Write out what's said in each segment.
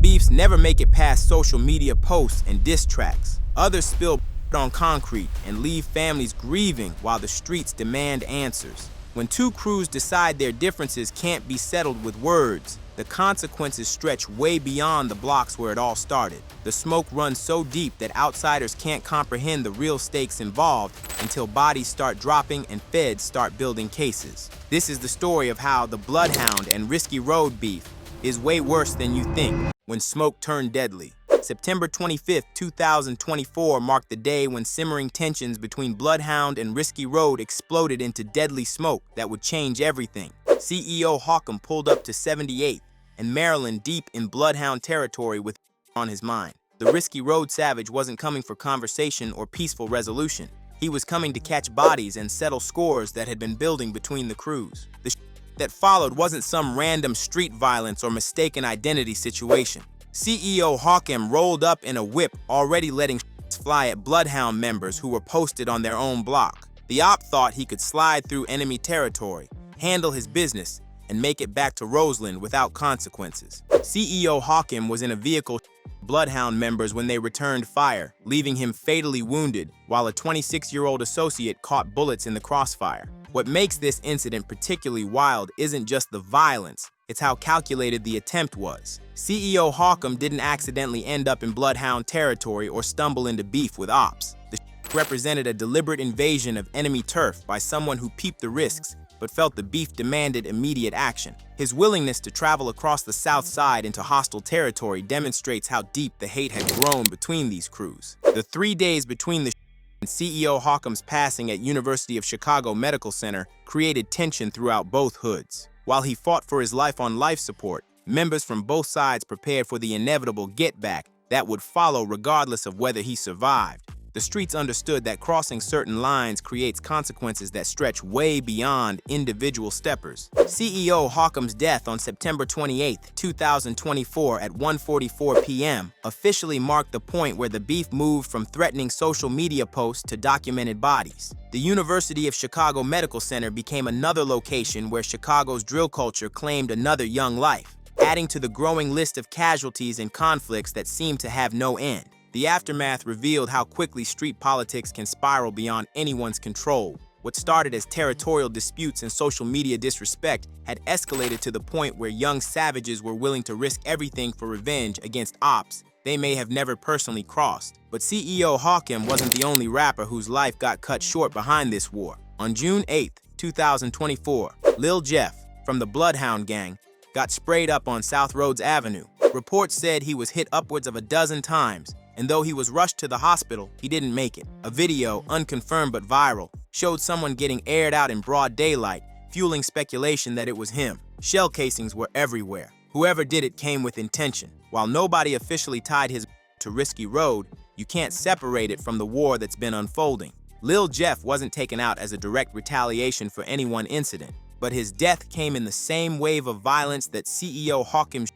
beefs never make it past social media posts and diss tracks. Others spill on concrete and leave families grieving while the streets demand answers. When two crews decide their differences can't be settled with words, the consequences stretch way beyond the blocks where it all started. The smoke runs so deep that outsiders can't comprehend the real stakes involved until bodies start dropping and feds start building cases. This is the story of how the Bloodhound and Risky Road beef is way worse than you think when smoke turned deadly. September 25, 2024 marked the day when simmering tensions between Bloodhound and Risky Road exploded into deadly smoke that would change everything. CEO Hawkham pulled up to 78th and Maryland deep in Bloodhound territory with on his mind. The Risky Road savage wasn't coming for conversation or peaceful resolution. He was coming to catch bodies and settle scores that had been building between the crews. The that followed wasn't some random street violence or mistaken identity situation. CEO Hawkham rolled up in a whip, already letting fly at Bloodhound members who were posted on their own block. The op thought he could slide through enemy territory, handle his business, and make it back to Roseland without consequences. CEO Hawkham was in a vehicle Bloodhound members when they returned fire, leaving him fatally wounded, while a 26-year-old associate caught bullets in the crossfire. What makes this incident particularly wild isn't just the violence, it's how calculated the attempt was. CEO Hawkham didn't accidentally end up in Bloodhound territory or stumble into beef with ops. The represented a deliberate invasion of enemy turf by someone who peeped the risks but felt the beef demanded immediate action. His willingness to travel across the south side into hostile territory demonstrates how deep the hate had grown between these crews. The 3 days between the and CEO Hawkham's passing at University of Chicago Medical Center created tension throughout both hoods. While he fought for his life on life support, members from both sides prepared for the inevitable get-back that would follow regardless of whether he survived. The streets understood that crossing certain lines creates consequences that stretch way beyond individual steppers. CEO Hawkham's death on September 28, 2024 at 1:44 p.m. officially marked the point where the beef moved from threatening social media posts to documented bodies. The University of Chicago Medical Center became another location where Chicago's drill culture claimed another young life, adding to the growing list of casualties and conflicts that seemed to have no end. The aftermath revealed how quickly street politics can spiral beyond anyone's control. What started as territorial disputes and social media disrespect had escalated to the point where young savages were willing to risk everything for revenge against ops they may have never personally crossed. But CEO Hawkham wasn't the only rapper whose life got cut short behind this war. On June 8, 2024, Lil Jeff, from the Bloodhound gang, got sprayed up on South Rhodes Avenue. Reports said he was hit upwards of a dozen times, and though he was rushed to the hospital, he didn't make it. A video, unconfirmed but viral, showed someone getting aired out in broad daylight, fueling speculation that it was him. Shell casings were everywhere. Whoever did it came with intention. While nobody officially tied his to Risky Road, you can't separate it from the war that's been unfolding. Lil Jeff wasn't taken out as a direct retaliation for any one incident, but his death came in the same wave of violence that CEO Hawkham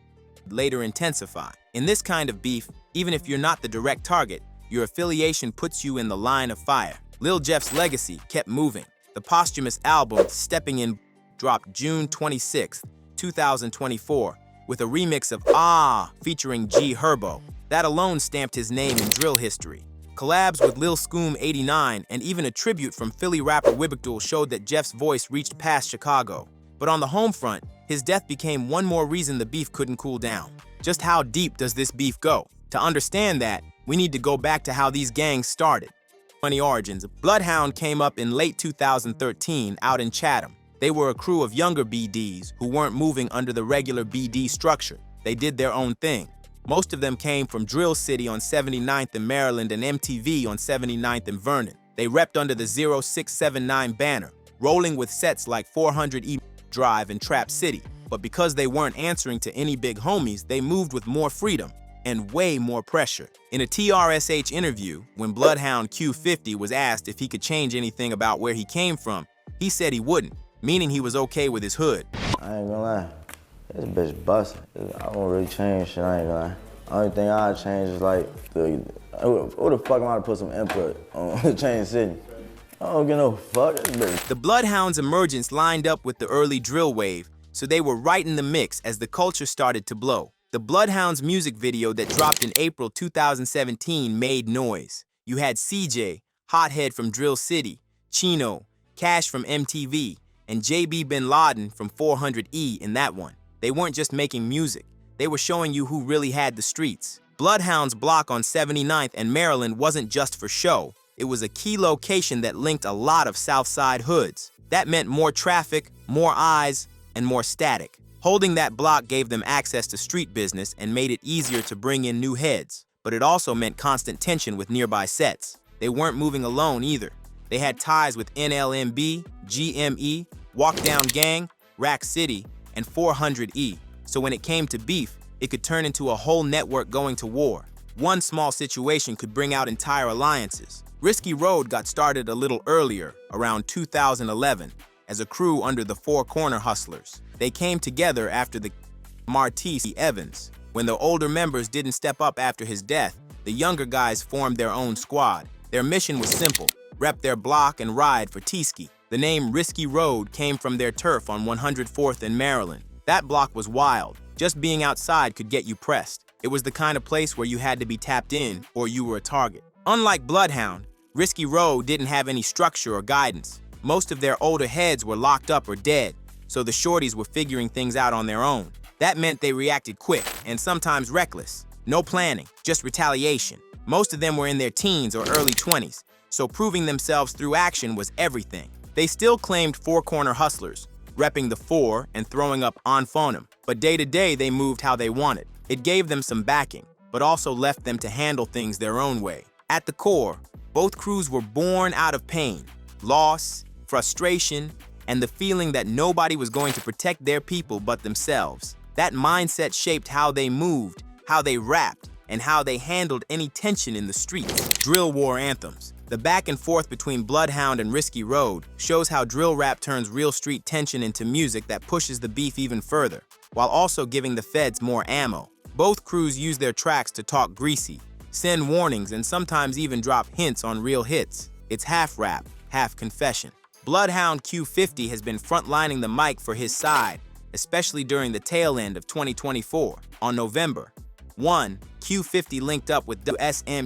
later intensified. In this kind of beef, even if you're not the direct target, your affiliation puts you in the line of fire. Lil Jeff's legacy kept moving. The posthumous album, Stepping In, dropped June 26, 2024, with a remix of Ah featuring G Herbo. That alone stamped his name in drill history. Collabs with Lil Scoom 89 and even a tribute from Philly rapper Wibigdul showed that Jeff's voice reached past Chicago. But on the home front, his death became one more reason the beef couldn't cool down. Just how deep does this beef go? To understand that, we need to go back to how these gangs started. Funny origins. Bloodhound came up in late 2013 out in Chatham. They were a crew of younger BDs who weren't moving under the regular BD structure. They did their own thing. Most of them came from Drill City on 79th in Maryland and MTV on 79th in Vernon. They repped under the 0679 banner, rolling with sets like 400 E Drive and Trap City. But because they weren't answering to any big homies, they moved with more freedom and way more pressure. In a TRSH interview, when Bloodhound Q50 was asked if he could change anything about where he came from, he said he wouldn't, meaning he was okay with his hood. I ain't gonna lie, this bitch bustin'. I won't really change shit, I ain't gonna lie. Only thing I'd change is like, who the fuck am I to put some input on Chain City? I don't give no fuck, this bitch. The Bloodhound's emergence lined up with the early drill wave, so they were right in the mix as the culture started to blow. The Bloodhound's music video that dropped in April 2017 made noise. You had CJ, Hothead from Drill City, Chino, Cash from MTV, and JB Bin Laden from 400E in that one. They weren't just making music, they were showing you who really had the streets. Bloodhound's block on 79th and Maryland wasn't just for show, it was a key location that linked a lot of Southside hoods. That meant more traffic, more eyes, and more static. Holding that block gave them access to street business and made it easier to bring in new heads, but it also meant constant tension with nearby sets. They weren't moving alone either. They had ties with NLMB, GME, Walk Down Gang, Rack City, and 400E. So when it came to beef, it could turn into a whole network going to war. One small situation could bring out entire alliances. Risky Road got started a little earlier, around 2011, as a crew under the Four Corner Hustlers. They came together after the Martise Evans. When the older members didn't step up after his death, the younger guys formed their own squad. Their mission was simple: rep their block and ride for T-Ski. The name Risky Road came from their turf on 104th in Maryland. That block was wild. Just being outside could get you pressed. It was the kind of place where you had to be tapped in or you were a target. Unlike Bloodhound, Risky Road didn't have any structure or guidance. Most of their older heads were locked up or dead, so the shorties were figuring things out on their own. That meant they reacted quick and sometimes reckless. No planning, just retaliation. Most of them were in their teens or early 20s, so proving themselves through action was everything. They still claimed Four Corner Hustlers, repping the four and throwing up on phonum, but day to day they moved how they wanted. It gave them some backing, but also left them to handle things their own way. At the core, both crews were born out of pain, loss, frustration, and the feeling that nobody was going to protect their people but themselves. That mindset shaped how they moved, how they rapped, and how they handled any tension in the streets. Drill war anthems. The back and forth between Bloodhound and Risky Road shows how drill rap turns real street tension into music that pushes the beef even further, while also giving the feds more ammo. Both crews use their tracks to talk greasy, send warnings, and sometimes even drop hints on real hits. It's half rap, half confession. Bloodhound Q50 has been frontlining the mic for his side, especially during the tail end of 2024. On November 1, Q50 linked up with SMGYUNGIN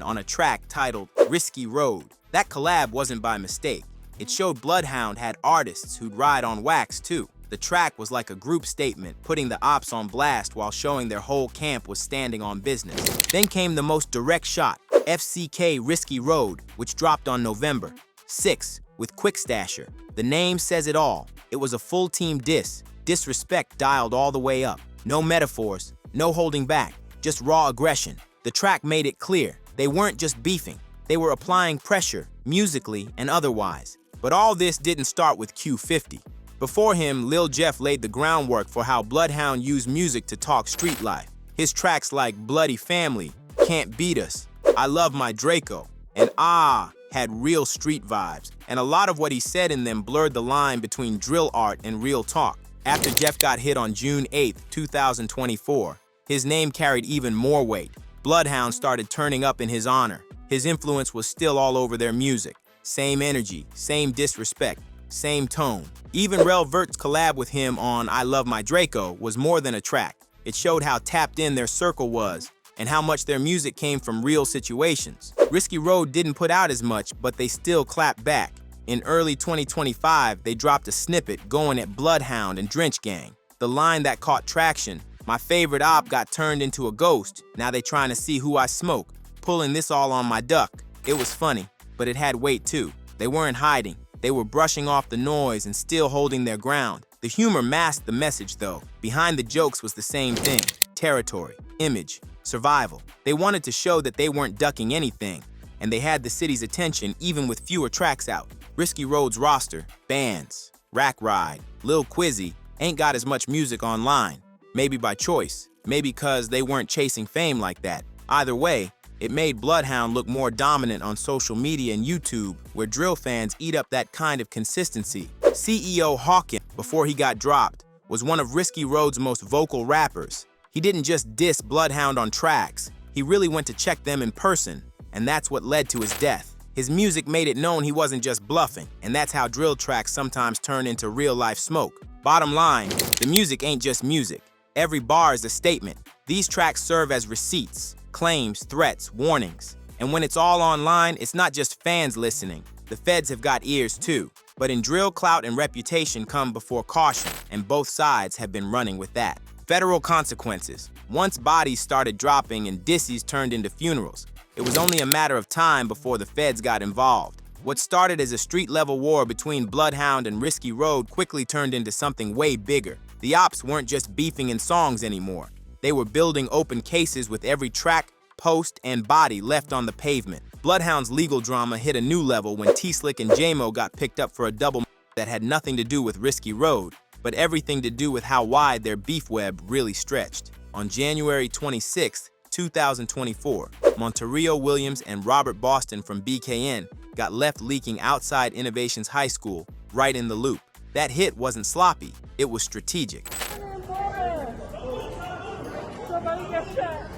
on a track titled Risky Road. That collab wasn't by mistake. It showed Bloodhound had artists who'd ride on wax too. The track was like a group statement, putting the ops on blast while showing their whole camp was standing on business. Then came the most direct shot, FCK Risky Road, which dropped on November 6 with Quick Stasher. The name says it all. It was a full team diss, disrespect dialed all the way up. No metaphors, no holding back, just raw aggression. The track made it clear, they weren't just beefing, they were applying pressure, musically and otherwise. But all this didn't start with Q50. Before him, Lil Jeff laid the groundwork for how Bloodhound used music to talk street life. His tracks like Bloody Family, Can't Beat Us, I Love My Draco, and Ah had real street vibes, and a lot of what he said in them blurred the line between drill art and real talk. After Jeff got hit on June 8, 2024, his name carried even more weight. Bloodhound started turning up in his honor. His influence was still all over their music. Same energy, same disrespect, same tone. Even Rel Vert's collab with him on I Love My Draco was more than a track. It showed how tapped in their circle was and how much their music came from real situations. Risky Road didn't put out as much, but they still clapped back. In early 2025, they dropped a snippet going at Bloodhound and Drench Gang. The line that caught traction, "My favorite op got turned into a ghost, now they trying to see who I smoke, pulling this all on my duck." It was funny, but it had weight too. They weren't hiding. They were brushing off the noise and still holding their ground. The humor masked the message though. Behind the jokes was the same thing: territory, image, survival. They wanted to show that they weren't ducking anything, and they had the city's attention even with fewer tracks out. Risky Road's roster, bands, Rack Ride, Lil Quizzy, ain't got as much music online. Maybe by choice, maybe because they weren't chasing fame like that. Either way, it made Bloodhound look more dominant on social media and YouTube, where drill fans eat up that kind of consistency. CEO Hawkins, before he got dropped, was one of Risky Road's most vocal rappers. He didn't just diss Bloodhound on tracks, he really went to check them in person, and that's what led to his death. His music made it known he wasn't just bluffing, and that's how drill tracks sometimes turn into real-life smoke. Bottom line, the music ain't just music. Every bar is a statement. These tracks serve as receipts, claims, threats, warnings. And when it's all online, it's not just fans listening. The feds have got ears too. But in drill, clout, and reputation come before caution, and both sides have been running with that. Federal consequences. Once bodies started dropping and dissies turned into funerals, it was only a matter of time before the feds got involved. What started as a street-level war between Bloodhound and Risky Road quickly turned into something way bigger. The ops weren't just beefing in songs anymore. They were building open cases with every track, post, and body left on the pavement. Bloodhound's legal drama hit a new level when T-Slick and J-Mo got picked up for a double that had nothing to do with Risky Road, but everything to do with how wide their beef web really stretched. On January 26, 2024, Monterio Williams and Robert Boston from BKN got left leaking outside Innovations High School, right in the loop. That hit wasn't sloppy, it was strategic. Somebody get shot.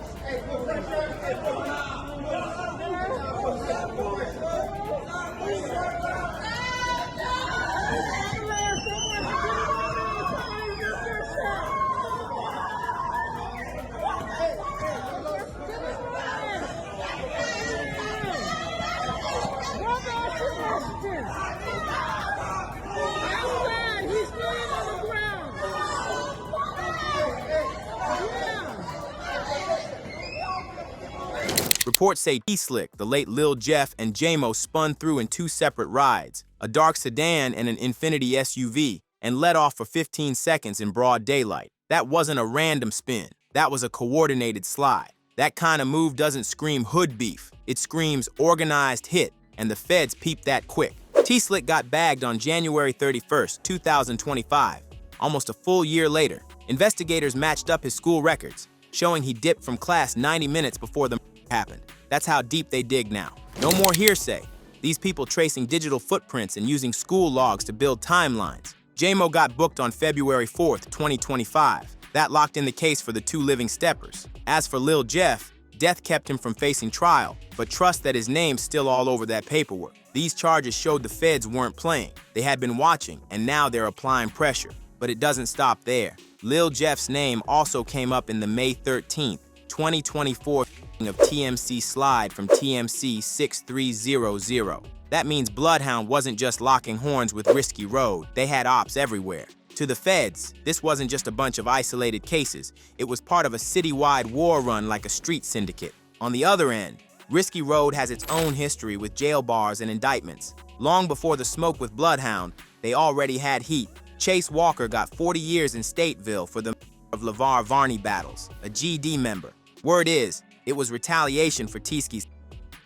Reports say T-Slick, the late Lil Jeff, and J-Mo spun through in two separate rides, a dark sedan and an Infiniti SUV, and let off for 15 seconds in broad daylight. That wasn't a random spin. That was a coordinated slide. That kind of move doesn't scream hood beef. It screams organized hit, and the feds peeped that quick. T-Slick got bagged on January 31st, 2025. Almost a full year later, investigators matched up his school records, showing he dipped from class 90 minutes before the happened. That's how deep they dig now. No more hearsay. These people tracing digital footprints and using school logs to build timelines. J-Mo got booked on February 4th, 2025. That locked in the case for the two living steppers. As for Lil Jeff, death kept him from facing trial, but trust that his name's still all over that paperwork. These charges showed the feds weren't playing. They had been watching, and now they're applying pressure. But it doesn't stop there. Lil Jeff's name also came up in the May 13th, 2024 of TMC slide from TMC 6300. That means Bloodhound wasn't just locking horns with Risky Road, they had ops everywhere. To the feds, this wasn't just a bunch of isolated cases, it was part of a citywide war run like a street syndicate. On the other end, Risky Road has its own history with jail bars and indictments. Long before the smoke with Bloodhound, they already had heat. Chase Walker got 40 years in Stateville for the of LeVar Varney battles, a GD member. Word is, it was retaliation for T-Ski's.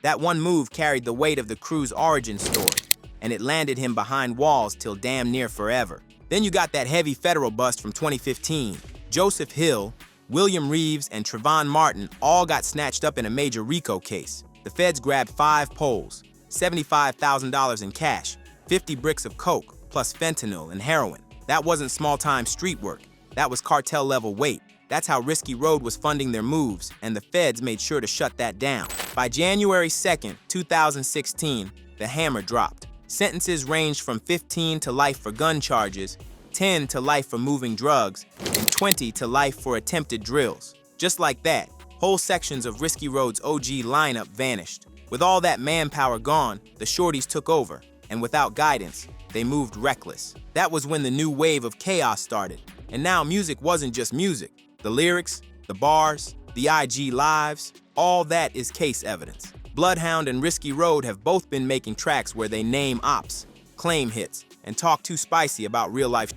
That one move carried the weight of the crew's origin story, and it landed him behind walls till damn near forever. Then you got that heavy federal bust from 2015. Joseph Hill, William Reeves, and Trayvon Martin all got snatched up in a major RICO case. The feds grabbed 5 poles, $75,000 in cash, 50 bricks of coke, plus fentanyl and heroin. That wasn't small-time street work. That was cartel-level weight. That's how Risky Road was funding their moves, and the feds made sure to shut that down. By January 2nd, 2016, the hammer dropped. Sentences ranged from 15 to life for gun charges, 10 to life for moving drugs, and 20 to life for attempted drills. Just like that, whole sections of Risky Road's OG lineup vanished. With all that manpower gone, the shorties took over, and without guidance, they moved reckless. That was when the new wave of chaos started. And now music wasn't just music. The lyrics, the bars, the IG lives, all that is case evidence. Bloodhound and Risky Road have both been making tracks where they name ops, claim hits, and talk too spicy about real life.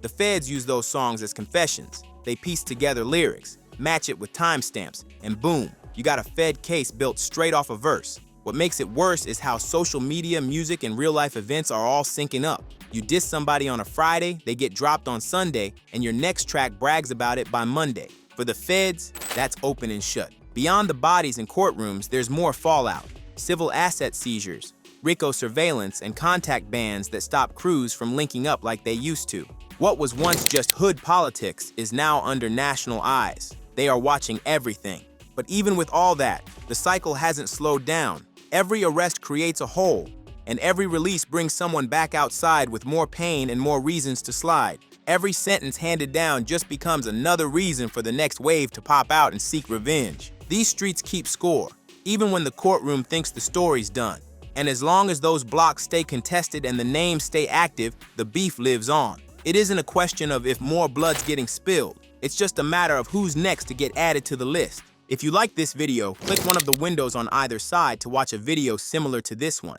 The feds use those songs as confessions. They piece together lyrics, match it with timestamps, and boom, you got a fed case built straight off a verse. What makes it worse is how social media, music, and real-life events are all syncing up. You diss somebody on a Friday, they get dropped on Sunday, and your next track brags about it by Monday. For the feds, that's open and shut. Beyond the bodies in courtrooms, there's more fallout. Civil asset seizures, RICO surveillance, and contact bans that stop crews from linking up like they used to. What was once just hood politics is now under national eyes. They are watching everything. But even with all that, the cycle hasn't slowed down. Every arrest creates a hole, and every release brings someone back outside with more pain and more reasons to slide. Every sentence handed down just becomes another reason for the next wave to pop out and seek revenge. These streets keep score, even when the courtroom thinks the story's done. And as long as those blocks stay contested and the names stay active, the beef lives on. It isn't a question of if more blood's getting spilled. It's just a matter of who's next to get added to the list. If you like this video, click one of the windows on either side to watch a video similar to this one.